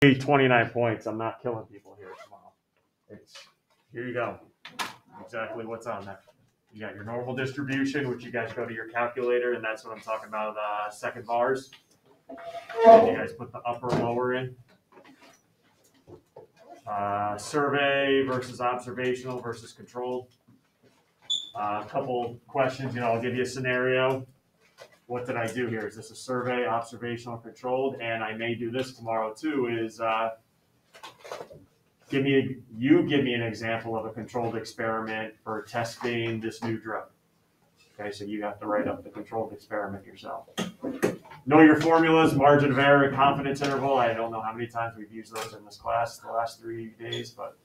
29 points. I'm not killing people here tomorrow. Here you go. Exactly what's on there. You got your normal distribution, which you guys go to your calculator, and that's what I'm talking about, second bars. And you guys put the upper and lower in. Survey versus observational versus controlled. A couple questions, I'll give you a scenario. What did I do here? Is this a survey, observational, controlled? And I may do this tomorrow too, is give me an example of a controlled experiment for testing this new drug. Okay, so you have to write up the controlled experiment yourself. Know your formulas, margin of error, confidence interval. I don't know how many times we've used those in this class the last 3 days, but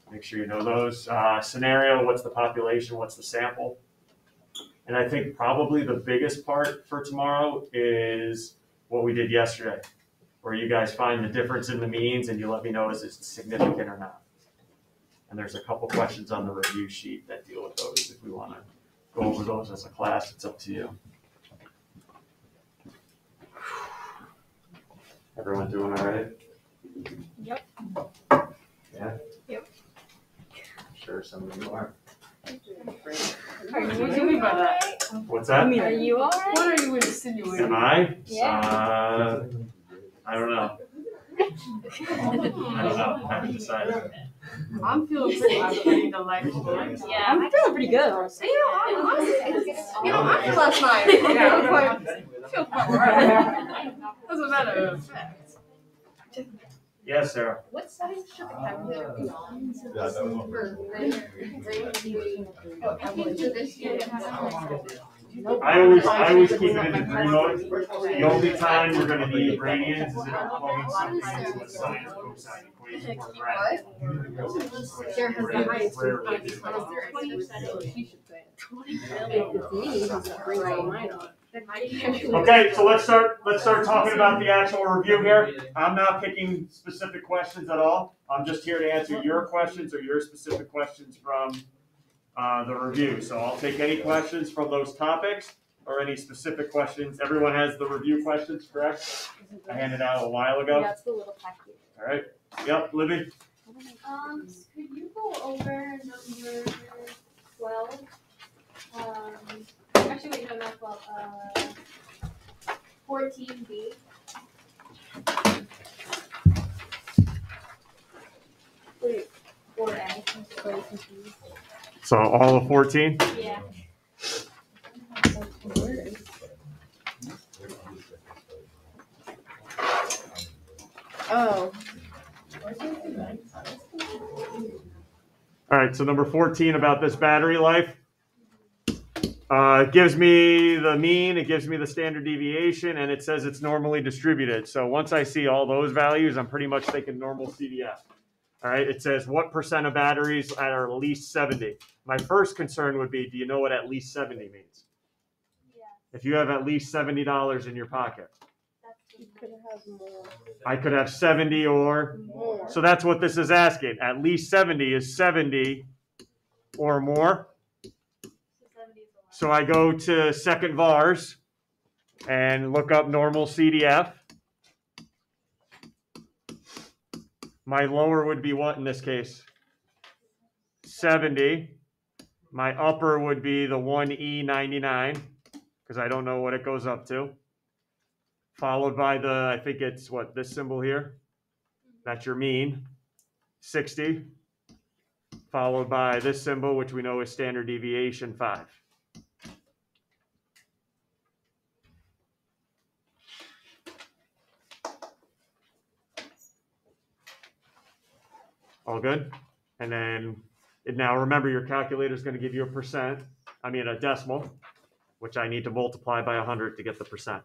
make sure you know those. Scenario, what's the population, what's the sample? And I think probably the biggest part for tomorrow is what we did yesterday, where you guys find the difference in the means and you let me know is it significant or not. And there's a couple questions on the review sheet that deal with those. If we want to go over those as a class, it's up to you. Everyone doing all right? Yep. Yeah? Yep. Sure, some of you are. What do you mean by that? What's that? Are you all right? What are you insinuating? Am I? Yeah. I don't know. I haven't decided. I'm feeling pretty delightful. Yeah, I'm feeling pretty good. I'm last night. Yeah, I'm like, feel quite right. As a matter of fact. Yes, Sarah. What size should the calculator be on? I always keep it in degree mode. The only time you're going to need radians is if you're plugging something into a sine cosine equation or graph. There has the highest. Rarely do. Okay, so let's start talking about the actual review here. I'm not picking specific questions at all. I'm just here to answer your questions or your specific questions from the review. So I'll take any questions from those topics or any specific questions. Everyone has the review questions, correct? I handed out a while ago. That's the little packet. All right. Yep, Libby. Could you go over number 12? Actually, wait, no, not 12. 14B. Wait, 4A. I'm so confused. So all of 14? Yeah. Oh. All right, so number 14 about this battery life. It gives me the mean, it gives me the standard deviation, and it says it's normally distributed. So once I see all those values, I'm pretty much thinking normal CDF. All right, it says what percent of batteries are at least 70. My first concern would be, do you know what at least 70 means? Yeah. If you have at least $70 in your pocket. You could have more. I could have 70 or More. So that's what this is asking. At least 70 is 70 or more. So I go to second vars and look up normal CDF. My lower would be what in this case? 70. My upper would be the 1E99 because I don't know what it goes up to. Followed by the, I think it's what, this symbol here? That's your mean, 60. Followed by this symbol, which we know is standard deviation, 5. All good? And then, now remember your calculator is going to give you a decimal, which I need to multiply by 100 to get the percent.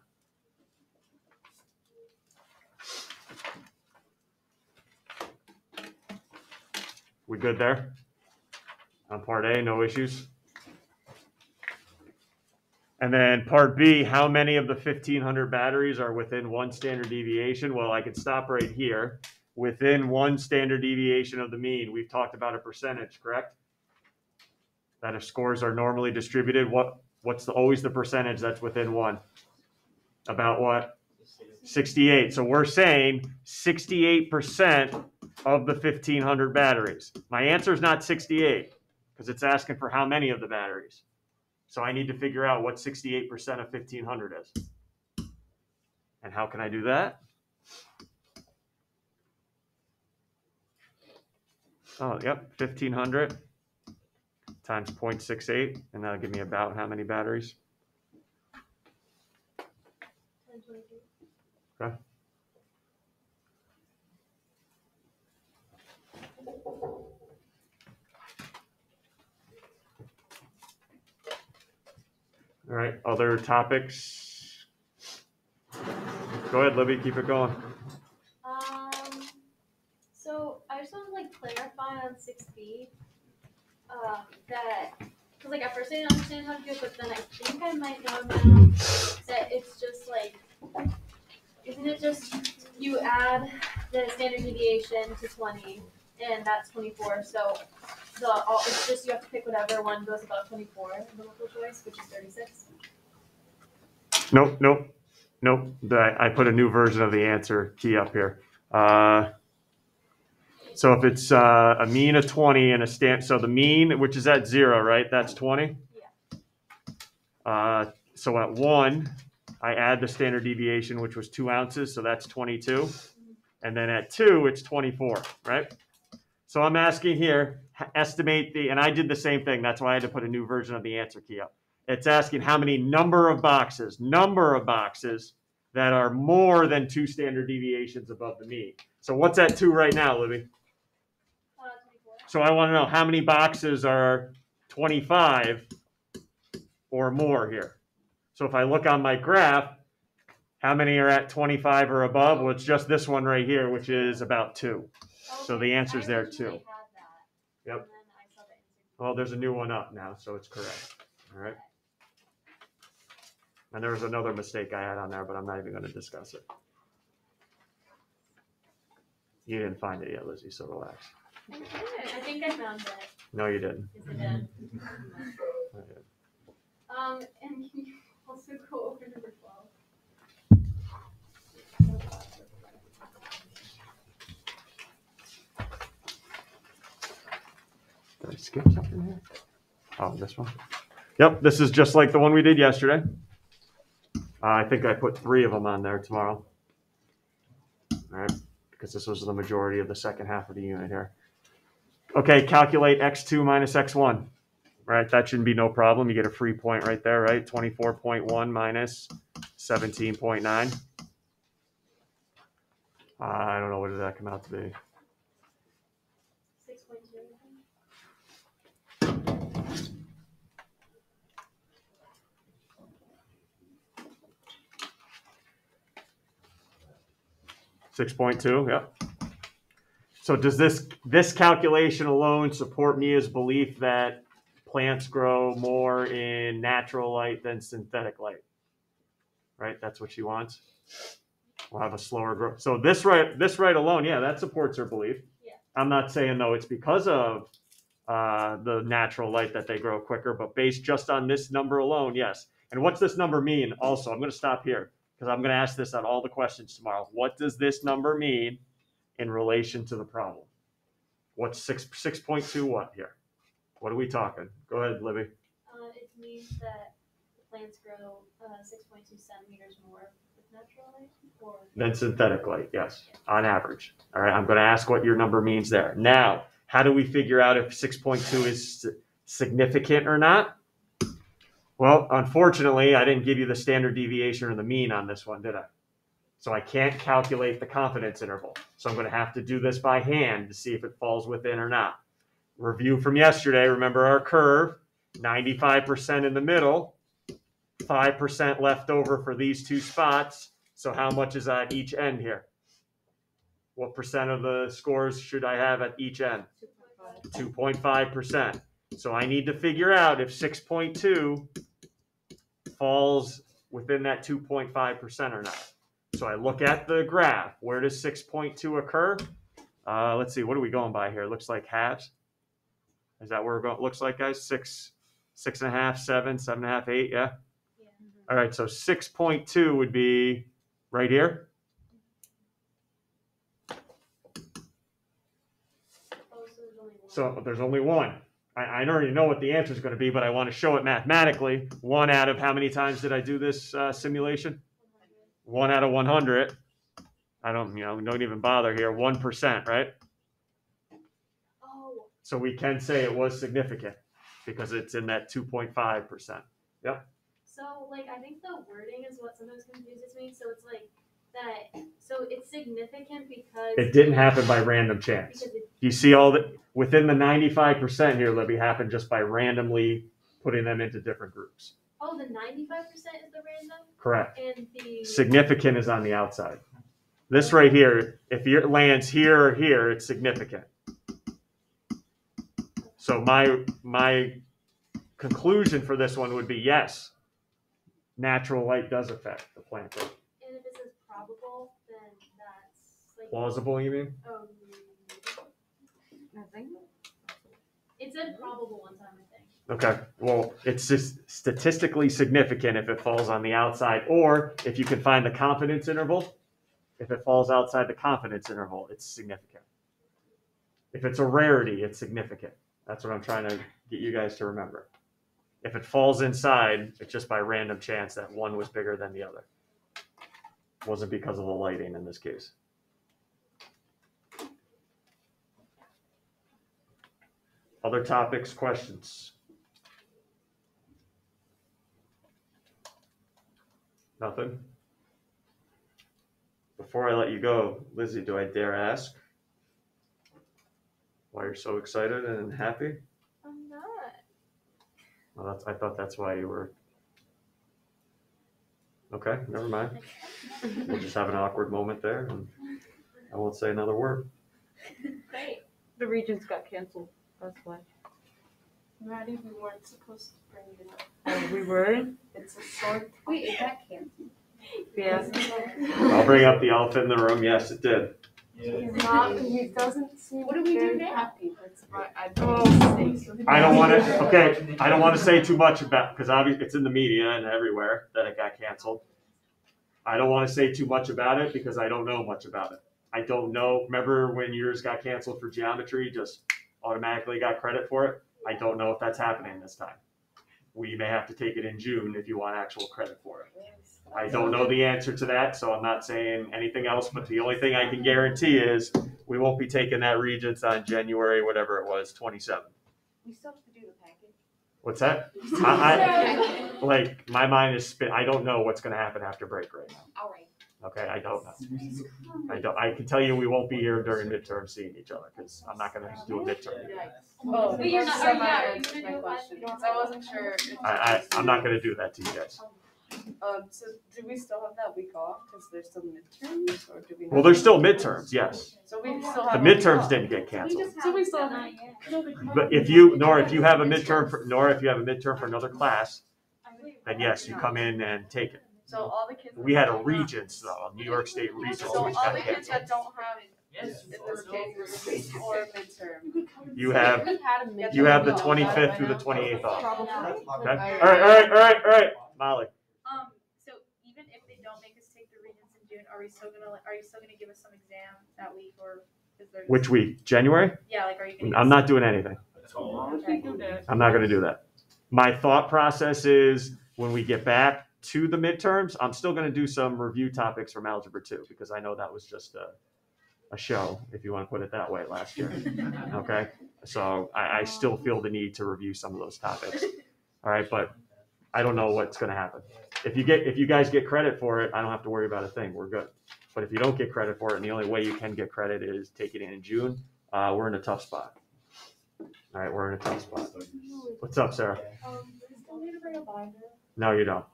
We good there? On part A, no issues. And then part B, how many of the 1,500 batteries are within one standard deviation? Well, I could stop right here. Within one standard deviation of the mean, we've talked about a percentage, correct? That if scores are normally distributed, what's always the percentage that's within one? About what? 68. So we're saying 68% of the 1,500 batteries. My answer is not 68 because it's asking for how many of the batteries. So I need to figure out what 68% of 1,500 is. And how can I do that? Oh, yep, 1,500 times 0.68, and that'll give me about how many batteries? 1022. Okay. All right, other topics? Go ahead, Libby, keep it going. So I just want to like clarify on 6B, that, because like at first I didn't understand how to do it, but then I think I might know now that it's just like, isn't it just you add the standard deviation to 20 and that's 24, so it's just you have to pick whatever one goes above 24 in the multiple choice, which is 36. Nope. I put a new version of the answer key up here. So if it's a mean of 20 and so the mean, which is at 0, right? That's 20. Yeah. So at 1, I add the standard deviation, which was 2 ounces, so that's 22. And then at 2, it's 24, right? So I'm asking here, estimate and I did the same thing. That's why I had to put a new version of the answer key up. It's asking how many number of boxes that are more than 2 standard deviations above the mean. So what's at 2 right now, Libby? 24. So I want to know how many boxes are 25 or more here. So if I look on my graph, how many are at 25 or above? Well, it's just this one right here, which is about 2. So the answer's there too. Yep. Well, there's a new one up now, so it's correct. All right. And there was another mistake I had on there, but I'm not even going to discuss it. You didn't find it yet, Lizzie, so relax. I think I found it. No, you didn't. Yes, I did. And can you also go over number 12? Did I skip something here? Oh, this one? Yep, this is just like the one we did yesterday. I think I put 3 of them on there tomorrow. All right, because this was the majority of the second half of the unit here. Okay, calculate x2 minus x1. Right, that shouldn't be no problem. You get a free point right there, right? 24.1 minus 17.9. I don't know, what did that come out to be? 6.2. 6.2, yep. So does this calculation alone support Mia's belief that plants grow more in natural light than synthetic light? Right, that's what she wants. We'll have a slower growth. So this right alone, yeah, that supports her belief. Yeah. I'm not saying though it's because of the natural light that they grow quicker, but based just on this number alone, yes. And what's this number mean? Also, I'm going to stop here because I'm going to ask this on all the questions tomorrow. What does this number mean in relation to the problem? What's 6.2 what here? What are we talking? Go ahead, Libby. It means that the plants grow 6.2 centimeters more with natural light, or Than synthetic light, yes, on average. All right, I'm going to ask what your number means there. Now, how do we figure out if 6.2 is significant or not? Well, unfortunately, I didn't give you the standard deviation or the mean on this one, did I? So I can't calculate the confidence interval. So I'm going to have to do this by hand to see if it falls within or not. Review from yesterday, remember our curve, 95% in the middle, 5% left over for these 2 spots. So how much is at each end here? What percent of the scores should I have at each end? 2.5%. So I need to figure out if 6.2 falls within that 2.5% or not. So I look at the graph. Where does 6.2 occur? Let's see. What are we going by here? It looks like halves. Is that where it looks like, guys? 6, 6.5, 7, 7.5, 8. Yeah. yeah. All right. So 6.2 would be right here. there's only one. So there's only one. I already know what the answer is going to be, but I want to show it mathematically. 1 out of how many times did I do this simulation? 1 out of 100. I don't even bother here. 1%, right? Oh, So we can say it was significant because it's in that 2.5%. Yep. so like I think the wording is what sometimes confuses me. So it's like that. So it's significant because It didn't happen by random chance. Because it, You see all the within the 95% here, Libby, happened just by randomly putting them into different groups. oh, the 95% is the random, Correct. and the Significant is on the outside. This right here, if it lands here or here, it's significant. So my conclusion for this one would be yes, natural light does affect the plant growth. and if it says probable, then that's like Plausible, you mean? Nothing. It said probable one time, I think. Okay, well, it's just statistically significant if it falls on the outside, or if you can find the confidence interval. If it falls outside the confidence interval, it's significant. If it's a rarity, it's significant. That's what I'm trying to get you guys to remember. If it falls inside, it's just by random chance that one was bigger than the other. It wasn't because of the lighting in this case. Other topics, questions? Nothing? Before I let you go, Lizzie, do I dare ask why you're so excited and happy? I'm not. Well, I thought that's why you were. Okay, never mind. We'll just have an awkward moment there, and I won't say another word. Great. The Regents got canceled. That's why. Maddie, we weren't supposed to bring it up. Oh, we were? It's a short. Wait, is that canceled? Yeah. I'll bring up the elephant in the room. Yes, it did. He's not. He doesn't seem What do we do very now? happy. That's why I Oh. don't say. I don't want to. Okay, I don't want to say too much about because obviously it's in the media and everywhere that it got canceled. I don't want to say too much about it because I don't know much about it. I don't know. Remember when yours got canceled for geometry? Just automatically got credit for it. I don't know if that's happening this time. We may have to take it in June if you want actual credit for it. I don't know the answer to that, so I'm not saying anything else, but the only thing I can guarantee is we won't be taking that Regents on January, whatever it was, 27. We still have to do the package. What's that? I like, my mind is spin. I don't know what's going to happen after break right now. All right. Okay, I don't know. I can tell you we won't be here during midterm seeing each other because I'm not going to do a midterm. Oh, But you're not- semi are you answered gonna my do a question. question? I wasn't sure. If I'm not going to do that to you guys. So do we still have that week off because there's still midterms, or do we? Well, there's still midterms, yes. So we still The have. a week midterms off. didn't get canceled. So we still have. Not yet. But if you have a midterm for another class, then yes, you come in and take it. So all the kids. We had a Regents though, New York State Regents, So which all got the kids canceled. that don't have in this case or midterm. You have We had a midterm. you have the 25th through the 28th off. Okay. All right, Molly. So even if they don't make us take the Regents in June, are you still gonna give us some exam that week, or is there? Which week? January? Yeah, like, are you gonna? I'm not doing anything. Okay. I'm not going to do that. My thought process is when we get back to the midterms, I'm still going to do some review topics from Algebra 2 because I know that was just a show, if you want to put it that way, last year. Okay? So I still feel the need to review some of those topics. All right, but I don't know what's going to happen. If you guys get credit for it, I don't have to worry about a thing. We're good. But if you don't get credit for it, and the only way you can get credit is take it in June, we're in a tough spot. All right, we're in a tough spot. What's up, Sarah? Still need to bring a binder. No, you don't.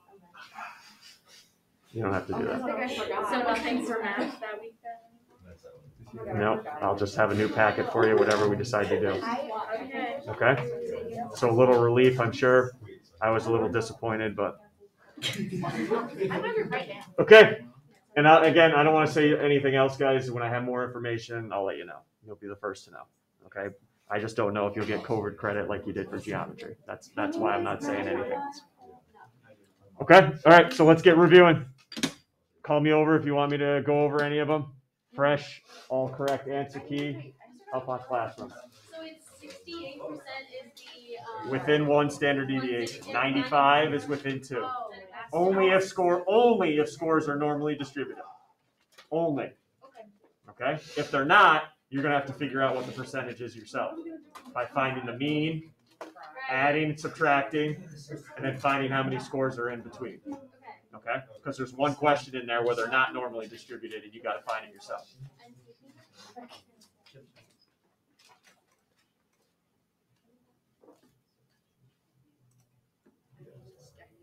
You don't have to do that. So nothing for math that week then? No, I'll just have a new packet for you, whatever we decide to do. Okay. Okay? So a little relief, I'm sure. I was a little disappointed, but. I'm hungry right now. Okay. And again, I don't want to say anything else, guys. When I have more information, I'll let you know. You'll be the first to know. Okay? I just don't know if you'll get COVID credit like you did for geometry. That's why I'm not saying anything else. Okay? All right, so let's get reviewing. Call me over if you want me to go over any of them. Fresh, all correct answer key up on Classroom. So 98% is the, Within one standard deviation. 95 is within two. Oh, that's. Only if scores are normally distributed. Only. Okay. Okay? If they're not, you're gonna have to figure out what the percentage is yourself by finding the mean, adding, subtracting, and then finding how many scores are in between. Okay. Okay? Because there's one question in there where they're not normally distributed, and you got to find it yourself. I'm